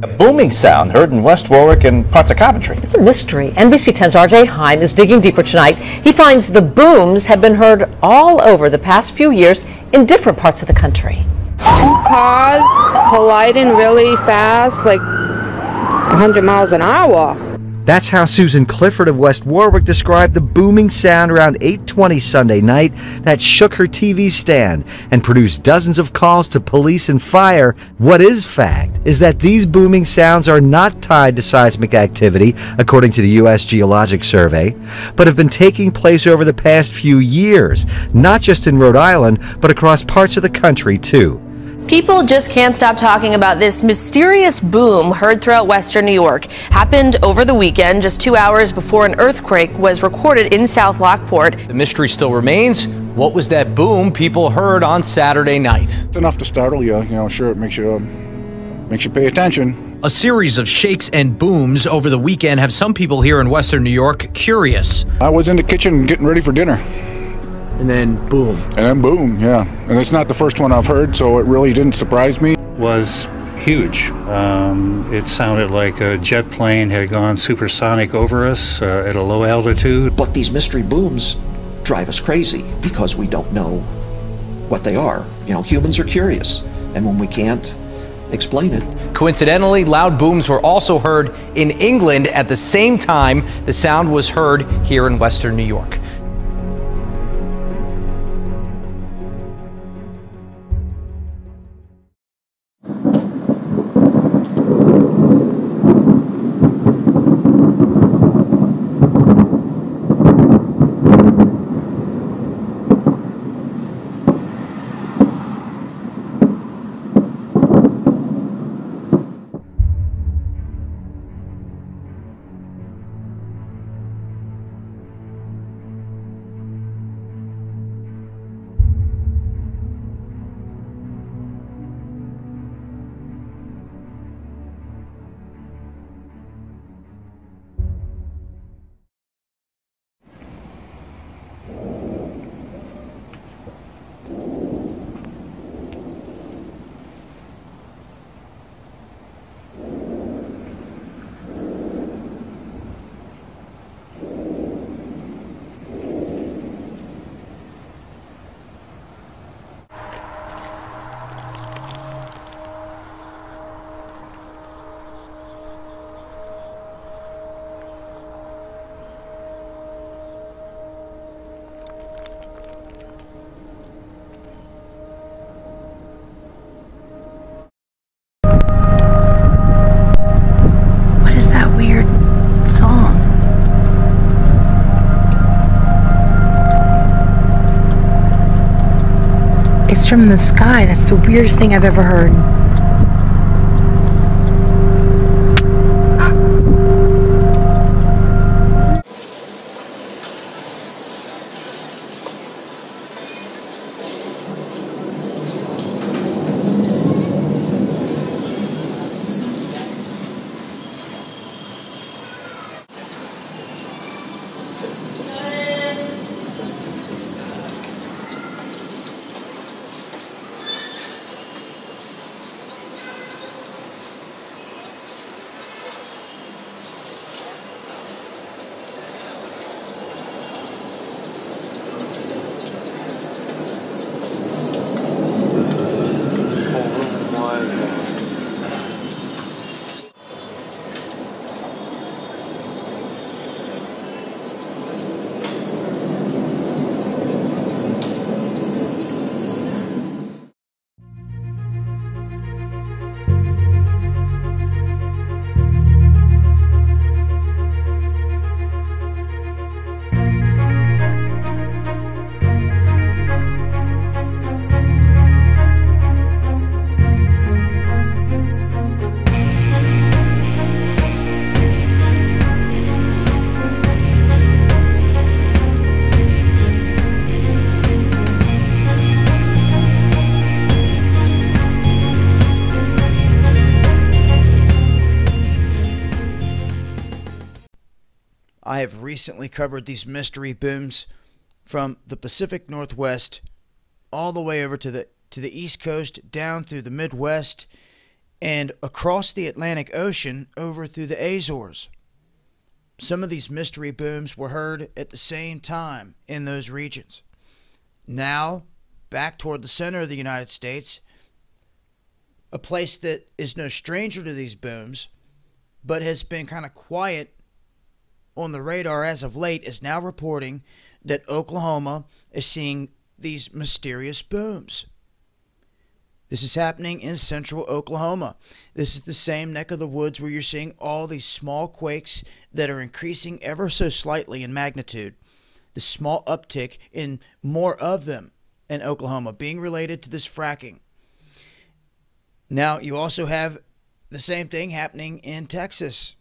A booming sound heard in West Warwick and parts of Coventry. It's a mystery. NBC 10's RJ Heim is digging deeper tonight. He finds the booms have been heard all over the past few years in different parts of the country. Two cars colliding really fast, like 100 miles an hour. That's how Susan Clifford of West Warwick described the booming sound around 8:20 Sunday night that shook her TV stand and produced dozens of calls to police and fire. What is fact is that these booming sounds are not tied to seismic activity, according to the U.S. Geologic Survey, but have been taking place over the past few years, not just in Rhode Island, but across parts of the country too. People just can't stop talking about this mysterious boom heard throughout western New York. Happened over the weekend, just 2 hours before an earthquake was recorded in South Lockport. The mystery still remains. What was that boom people heard on Saturday night? It's enough to startle you. Sure, it makes you pay attention. A series of shakes and booms over the weekend have some people here in western New York curious. I was in the kitchen getting ready for dinner. And then boom. And then boom, yeah. And it's not the first one I've heard, so it really didn't surprise me. Was huge. It sounded like a jet plane had gone supersonic over us at a low altitude. But these mystery booms drive us crazy because we don't know what they are. Humans are curious, and when we can't explain it. Coincidentally, loud booms were also heard in England at the same time the sound was heard here in western New York. It's from the sky. That's the weirdest thing I've ever heard. I have recently covered these mystery booms from the Pacific Northwest all the way over to the East Coast, down through the Midwest, and across the Atlantic Ocean over through the Azores. Some of these mystery booms were heard at the same time in those regions. Now, back toward the center of the United States, a place that is no stranger to these booms, but has been kind of quiet on the radar as of late, is now reporting that Oklahoma is seeing these mysterious booms. This is happening in central Oklahoma. This is the same neck of the woods where you're seeing all these small quakes that are increasing ever so slightly in magnitude. The small uptick in more of them in Oklahoma being related to this fracking. Now, you also have the same thing happening in Texas.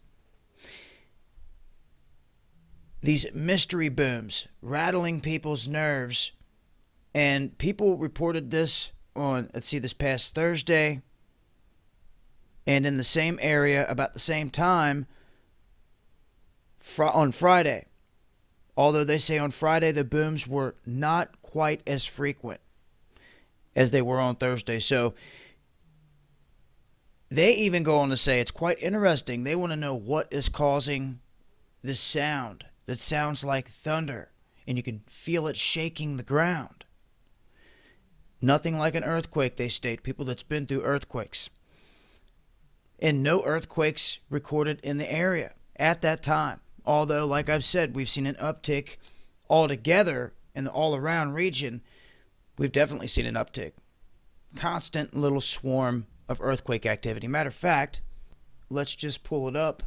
These mystery booms rattling people's nerves, and people reported this on, this past Thursday, and in the same area about the same time on Friday. Although they say on Friday the booms were not quite as frequent as they were on Thursday. So they even go on to say it's quite interesting. They want to know what is causing this sound that sounds like thunder, and you can feel it shaking the ground. Nothing like an earthquake, they state, people that's been through earthquakes. And no earthquakes recorded in the area at that time. Although, like I've said, we've seen an uptick altogether in the all-around region. We've definitely seen an uptick. Constant little swarm of earthquake activity. Matter of fact, let's just pull it up.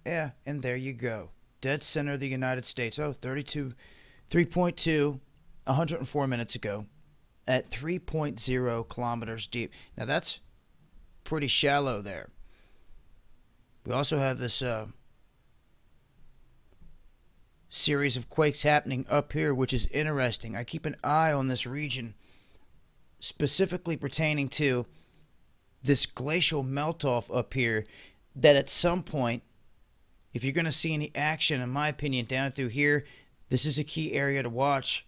Yeah, and there you go. Dead center of the United States. Oh, 3.2, 104 minutes ago. At 3.0 kilometers deep. Now that's pretty shallow there. We also have this series of quakes happening up here, which is interesting. I keep an eye on this region, specifically pertaining to this glacial melt-off up here, that at some point, if you're going to see any action, in my opinion, down through here, this is a key area to watch.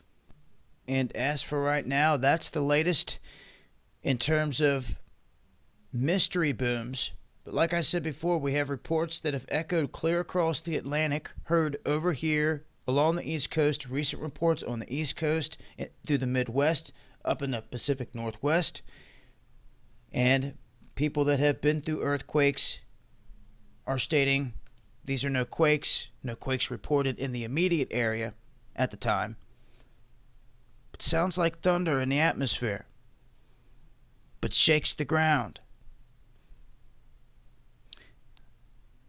And as for right now, that's the latest in terms of mystery booms. But like I said before, we have reports that have echoed clear across the Atlantic, heard over here along the East Coast, recent reports on the East Coast, through the Midwest, up in the Pacific Northwest, and people that have been through earthquakes are stating these are no quakes reported in the immediate area at the time. It sounds like thunder in the atmosphere, but shakes the ground.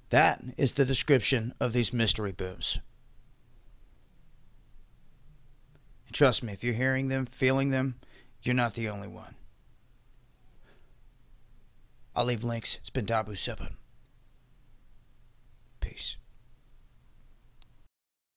That is the description of these mystery booms. And trust me, if you're hearing them, feeling them, you're not the only one. I'll leave links. It's been DAHBOO7.